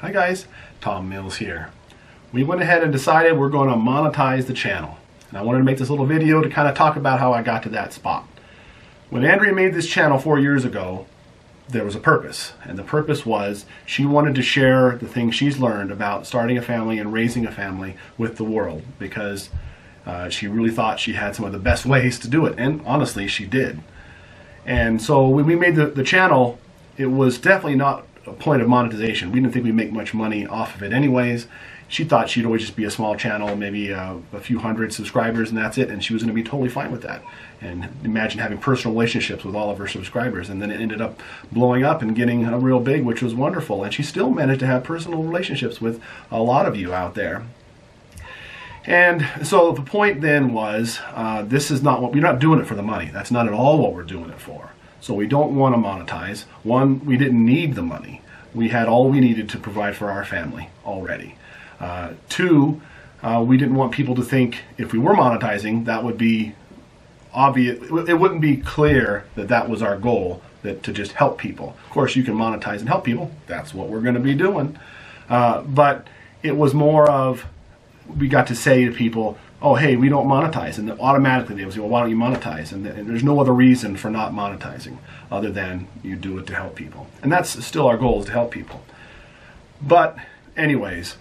Hi guys, Tom Mills here. We went ahead and decided we're going to monetize the channel. And I wanted to make this little video to kind of talk about how I got to that spot. When Andrea made this channel 4 years ago, there was a purpose. And the purpose was she wanted to share the things she's learned about starting a family and raising a family with the world, because she really thought she had some of the best ways to do it. And honestly, she did. And so when we made the channel, it was definitely not a point of monetization. We didn't think we'd make much money off of it anyways. She thought she'd always just be a small channel, maybe a few hundred subscribers, and that's it, and she was going to be totally fine with that. And imagine having personal relationships with all of her subscribers, and then it ended up blowing up and getting real big, which was wonderful. And she still managed to have personal relationships with a lot of you out there. And so the point then was, this is not what we're not doing it for the money. That's not at all what we're doing it for. So we don't want to monetize. One, we didn't need the money. We had all we needed to provide for our family already. Two, we didn't want people to think if we were monetizing, that would be obvious. It wouldn't be clear that that was our goal, that to just help people. Of course, you can monetize and help people. That's what we're going to be doing. But it was more of, we got to say to people, oh, hey, we don't monetize. And automatically they would say, well, why don't you monetize? And there's no other reason for not monetizing other than you do it to help people. And that's still our goal, is to help people. But anyways,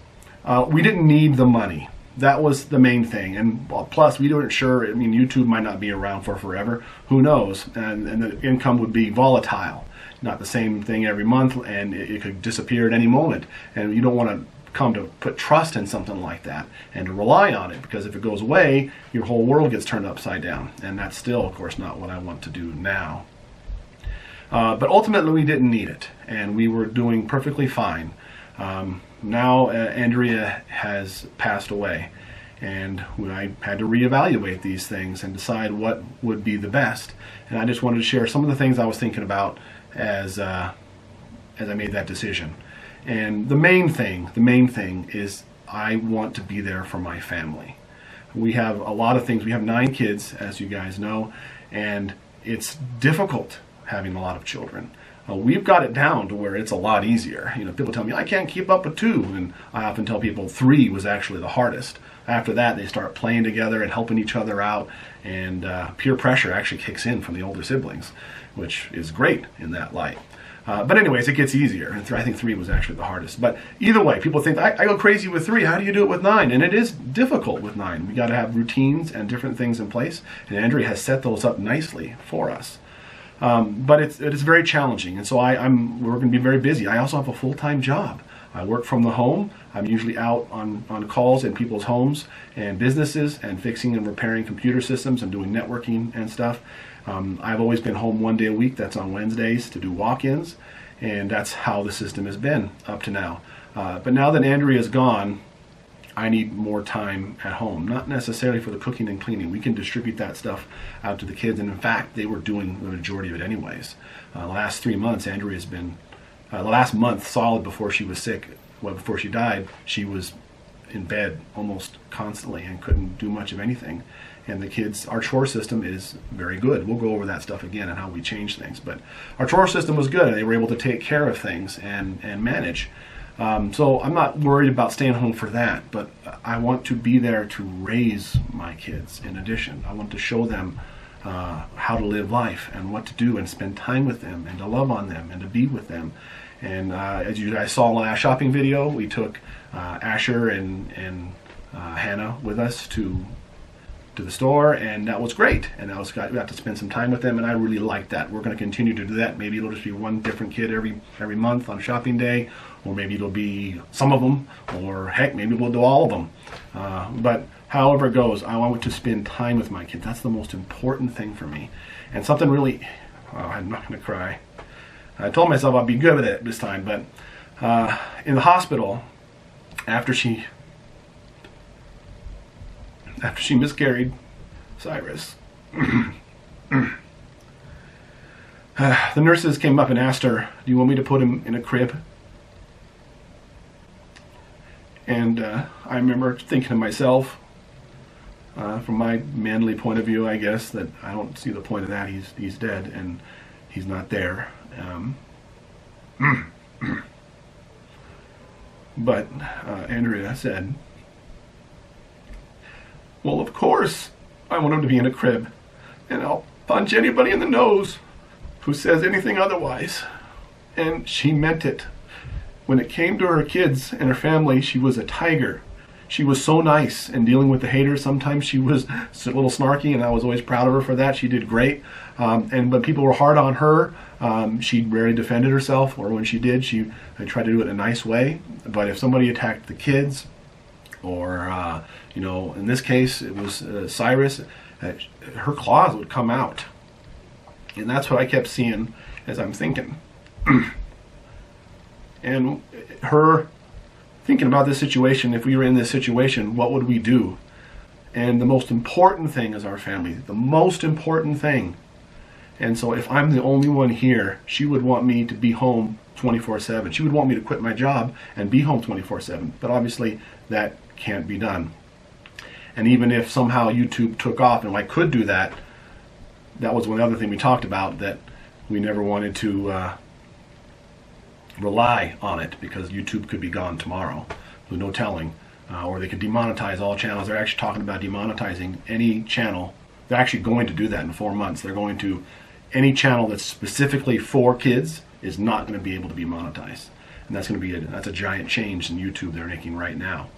we didn't need the money. That was the main thing. And plus, we weren't sure, I mean, YouTube might not be around for forever. Who knows? And the income would be volatile. Not the same thing every month, and it could disappear at any moment. And you don't want to come to put trust in something like that and to rely on it, because if it goes away, your whole world gets turned upside down. And that's still, of course, not what I want to do now. But ultimately, we didn't need it, and we were doing perfectly fine. Now Andrea has passed away, and I had to reevaluate these things and decide what would be the best. And I just wanted to share some of the things I was thinking about as I made that decision. And the main thing is I want to be there for my family. We have a lot of things. We have 9 kids, as you guys know, and it's difficult having a lot of children. We've got it down to where it's a lot easier. You know, people tell me, I can't keep up with 2, and I often tell people 3 was actually the hardest. After that, they start playing together and helping each other out, and peer pressure actually kicks in from the older siblings, which is great in that light. But anyways, it gets easier. And I think 3 was actually the hardest. But either way, people think, I go crazy with 3. How do you do it with 9? And it is difficult with 9. We got to have routines and different things in place. And Andrea has set those up nicely for us. But it is very challenging. And so we're going to be very busy. I also have a full-time job. I work from the home. I'm usually out on calls in people's homes and businesses and fixing and repairing computer systems and doing networking and stuff. I've always been home 1 day a week. That's on Wednesdays to do walk-ins, and that's how the system has been up to now. But now that Andrea is gone, I need more time at home. Not necessarily for the cooking and cleaning. We can distribute that stuff out to the kids, and in fact, they were doing the majority of it anyways. The last 3 months, Andrea's been, the last month solid before she was sick, well, before she died, she was in bed almost constantly and couldn't do much of anything. And the kids, our chore system is very good. We'll go over that stuff again and how we change things. But our chore system was good, and they were able to take care of things and manage. So I'm not worried about staying home for that, but I want to be there to raise my kids in addition. I want to show them how to live life and what to do and spend time with them and to love on them and to be with them. And as you guys saw in the last shopping video, we took Asher and Hannah with us to the store, and that was great. And we got to spend some time with them, and I really liked that. We're going to continue to do that. Maybe it'll just be one different kid every month on shopping day, or maybe it'll be some of them, or heck, maybe we'll do all of them. But however it goes, I want to spend time with my kids. That's the most important thing for me. And something really, I'm not going to cry. I told myself I'd be good with it this time, but in the hospital, after she miscarried Cyrus, the nurses came up and asked her, do you want me to put him in a crib? And I remember thinking to myself, from my manly point of view, I guess, that I don't see the point of that. He's dead and he's not there. But Andrea said, well, of course I want him to be in a crib, and I'll punch anybody in the nose who says anything otherwise. And she meant it. When it came to her kids and her family, she was a tiger. She was so nice in dealing with the haters. Sometimes she was a little snarky, and I was always proud of her for that. She did great. And when people were hard on her, she rarely defended herself, or when she did, she tried to do it in a nice way. But if somebody attacked the kids, or in this case it was Cyrus, her claws would come out. And that's what I kept seeing as I'm thinking. And her thinking about this situation, if we were in this situation, what would we do? And the most important thing is our family. The most important thing. And so if I'm the only one here, she would want me to be home 24/7. She would want me to quit my job and be home 24/7. But obviously that can't be done. And even if somehow YouTube took off and I could do that, that was one other thing we talked about, that we never wanted to rely on it, because YouTube could be gone tomorrow with no telling, or they could demonetize all channels. They're actually talking about demonetizing any channel. They're actually going to do that in 4 months. They're going to, any channel that's specifically for kids is not going to be able to be monetized, and that's going to be that's a giant change in YouTube they're making right now.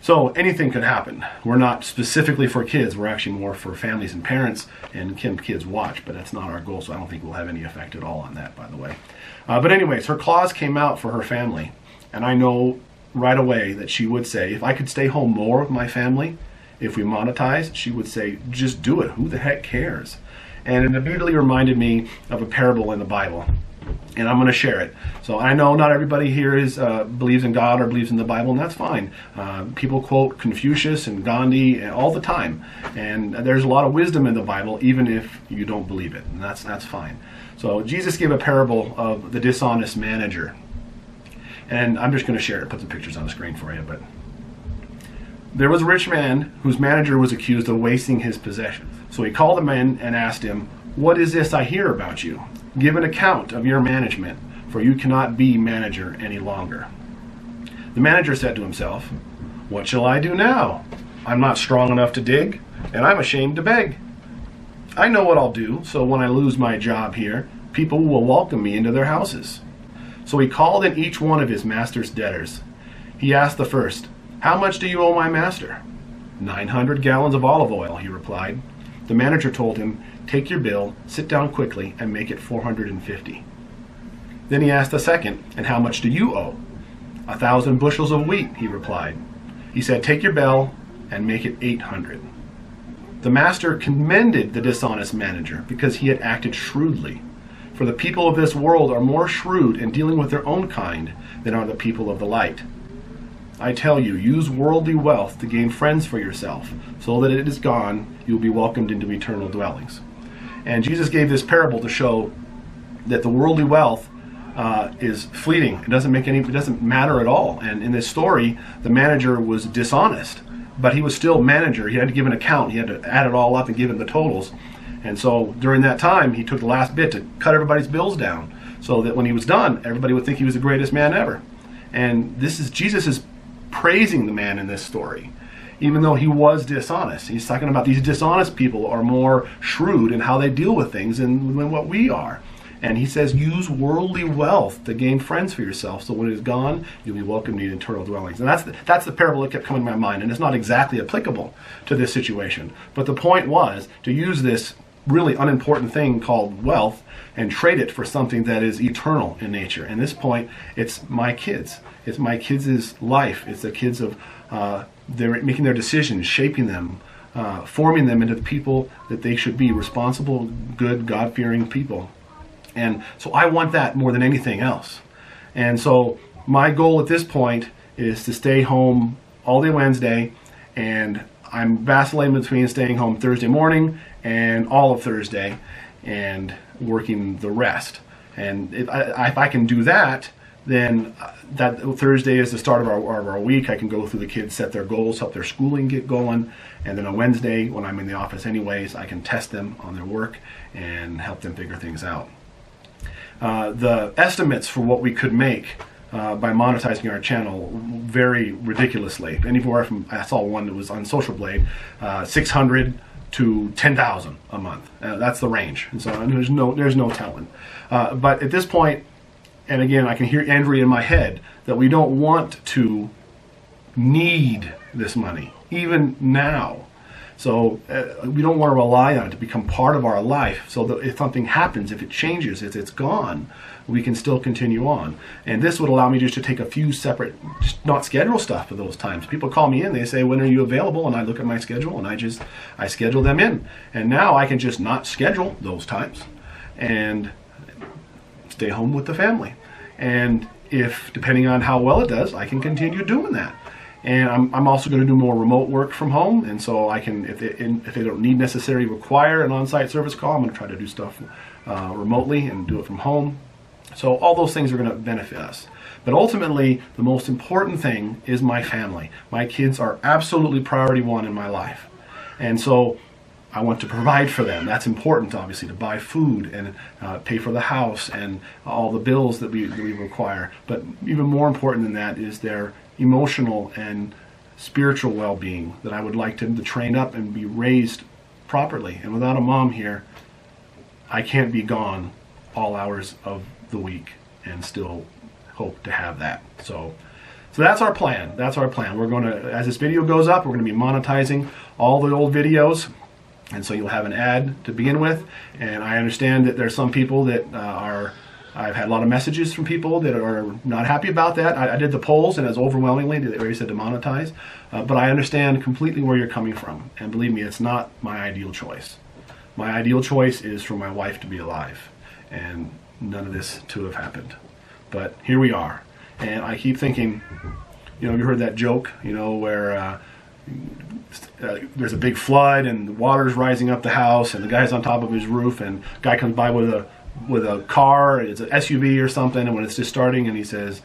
So anything could happen. We're not specifically for kids. We're actually more for families and parents, and can kids watch, but that's not our goal, so I don't think we'll have any effect at all on that, by the way. But anyways, her claws came out for her family, and I know right away that she would say, if I could stay home more with my family, if we monetize, she would say, just do it. Who the heck cares? And it immediately reminded me of a parable in the Bible. And I'm going to share it. So I know not everybody here believes in God or believes in the Bible, and that's fine. People quote Confucius and Gandhi all the time, and there's a lot of wisdom in the Bible, even if you don't believe it, and that's fine. So Jesus gave a parable of the dishonest manager, and I'm just going to share it. Put some pictures on the screen for you. But there was a rich man whose manager was accused of wasting his possessions. So he called him in and asked him, "What is this I hear about you? Give an account of your management, for you cannot be manager any longer." The manager said to himself, "What shall I do now? I'm not strong enough to dig, and I'm ashamed to beg. I know what I'll do, so when I lose my job here, people will welcome me into their houses." So he called in each one of his master's debtors. He asked the first, "How much do you owe my master?" 900 gallons of olive oil, he replied. The manager told him, "Take your bill, sit down quickly, and make it 450. Then he asked the second, "And how much do you owe?" 1,000 bushels of wheat, he replied. He said, "Take your bill and make it 800. The master commended the dishonest manager because he had acted shrewdly. For the people of this world are more shrewd in dealing with their own kind than are the people of the light. I tell you, use worldly wealth to gain friends for yourself, so that it is gone, you will be welcomed into eternal dwellings." And Jesus gave this parable to show that the worldly wealth is fleeting. It doesn't matter at all. And in this story, the manager was dishonest, but he was still manager. He had to give an account. He had to add it all up and give him the totals. And so during that time, he took the last bit to cut everybody's bills down, so that when he was done, everybody would think he was the greatest man ever. And Jesus is praising the man in this story, even though he was dishonest. He's talking about these dishonest people are more shrewd in how they deal with things than what we are. And he says, use worldly wealth to gain friends for yourself, so when it is gone, you'll be welcomed to eternal dwellings. And that's the parable that kept coming to my mind, and it's not exactly applicable to this situation. But the point was to use this really unimportant thing called wealth and trade it for something that is eternal in nature. And this point, it's my kids. It's my kids' life. It's the kids of they're making their decisions, shaping them, forming them into the people that they should be, responsible, good, God-fearing people. And so I want that more than anything else. And so my goal at this point is to stay home all day Wednesday, and I'm vacillating between staying home Thursday morning and all of Thursday and working the rest. And if I can do that, then that Thursday is the start of our week. I can go through the kids, set their goals, help their schooling get going. And then on Wednesday, when I'm in the office anyways, I can test them on their work and help them figure things out. The estimates for what we could make by monetizing our channel very ridiculously. Anywhere from, I saw one that was on Social Blade, 600 to 10,000 a month. That's the range. And so there's no telling. But at this point, and again, I can hear Andrea in my head that we don't want to need this money, even now. So we don't want to rely on it to become part of our life, so that if something happens, if it changes, if it's gone, we can still continue on. And this would allow me just to take a few separate, just not schedule stuff for those times. People call me in, they say, when are you available? And I look at my schedule and I schedule them in. And now I can just not schedule those times and stay home with the family. And if, depending on how well it does, I can continue doing that. And I'm also going to do more remote work from home, and so I can, if they don't necessarily require an on-site service call, I'm going to try to do stuff remotely and do it from home. So all those things are going to benefit us. But ultimately, the most important thing is my family. My kids are absolutely priority one in my life. And so I want to provide for them. That's important, obviously, to buy food and pay for the house and all the bills that we require. But even more important than that is their emotional and spiritual well-being, that I would like them to train up and be raised properly. And without a mom here, I can't be gone all hours of the week and still hope to have that. So that's our plan. That's our plan. We're going to, as this video goes up, we're going to be monetizing all the old videos. And so you'll have an ad to begin with. And I understand that there's some people that I've had a lot of messages from people that are not happy about that. I did the polls, and it was overwhelmingly, they already said to monetize. But I understand completely where you're coming from. And believe me, it's not my ideal choice. My ideal choice is for my wife to be alive, and none of this to have happened. But here we are. And I keep thinking, you heard that joke, where there's a big flood and the water's rising up the house and the guy's on top of his roof, and the guy comes by with a car, it's an SUV or something, and when it's just starting, and he says,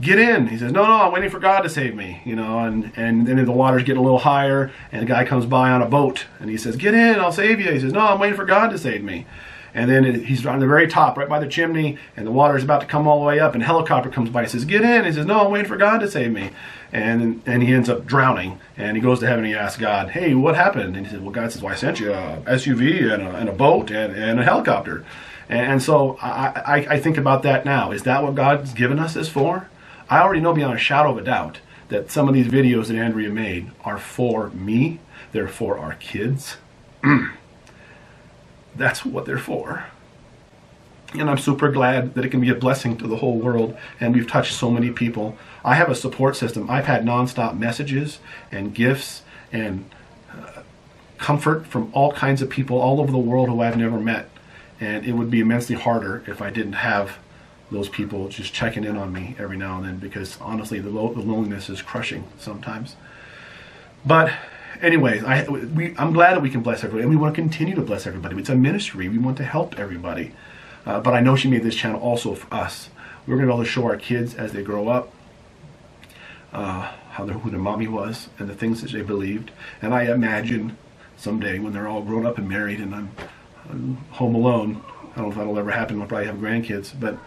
get in. He says, no, I'm waiting for God to save me, and then the water's getting a little higher, and the guy comes by on a boat, and he says, get in, I'll save you. He says, no, I'm waiting for God to save me. And then he's on the very top, right by the chimney, and the water's about to come all the way up, and a helicopter comes by and says, get in. He says, no, I'm waiting for God to save me. And he ends up drowning, and he goes to heaven and he asks God, hey, what happened? And he says, well, God says, well, I sent you a SUV and a boat and a helicopter. And so I think about that now. Is that what God's given us this for? I already know beyond a shadow of a doubt that some of these videos that Andrea made are for me. They're for our kids. That's what they're for. And I'm super glad that it can be a blessing to the whole world, and we've touched so many people. I have a support system. I've had nonstop messages and gifts and comfort from all kinds of people all over the world who I've never met. And it would be immensely harder if I didn't have those people just checking in on me every now and then, because honestly, the loneliness is crushing sometimes. But anyways, I'm glad that we can bless everybody, and we want to continue to bless everybody. It's a ministry. We want to help everybody. But I know she made this channel also for us. We're going to be able to show our kids as they grow up who their mommy was and the things that they believed. And I imagine someday when they're all grown up and married and I'm home alone, I don't know if that'll ever happen. I'll probably have grandkids, but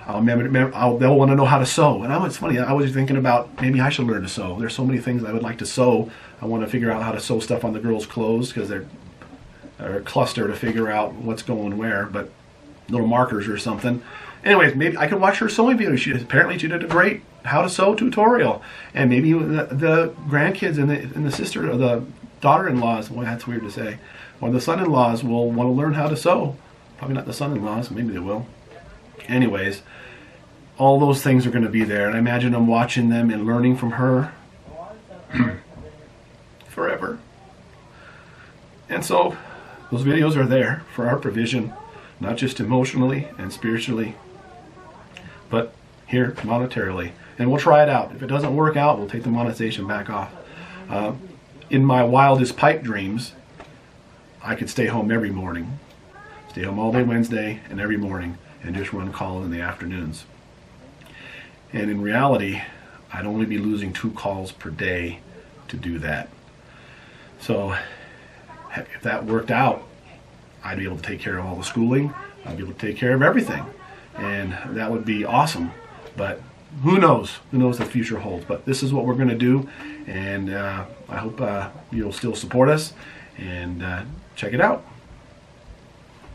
they'll want to know how to sew. And it's funny, I was thinking about maybe I should learn to sew. There's so many things I would like to sew. I want to figure out how to sew stuff on the girls' clothes, because they're a cluster to figure out what's going where, but little markers or something. Anyways, maybe I could watch her sewing video. Apparently she did a great how to sew tutorial. And maybe the grandkids and the sister or the daughter-in-laws, well, that's weird to say, or the son-in-laws will want to learn how to sew. Probably not the son-in-laws, maybe they will. Anyways, all those things are going to be there, and I imagine I'm watching them and learning from her forever. And so those videos are there for our provision, not just emotionally and spiritually, but here monetarily. And we'll try it out. If it doesn't work out, we'll take the monetization back off. In my wildest pipe dreams, I could stay home every morning, stay home all day Wednesday and every morning, and just run calls in the afternoons. And in reality, I'd only be losing 2 calls per day to do that. So if that worked out, I'd be able to take care of all the schooling. I'd be able to take care of everything. and that would be awesome. But who knows? Who knows what the future holds? But this is what we're going to do, and I hope you'll still support us and check it out.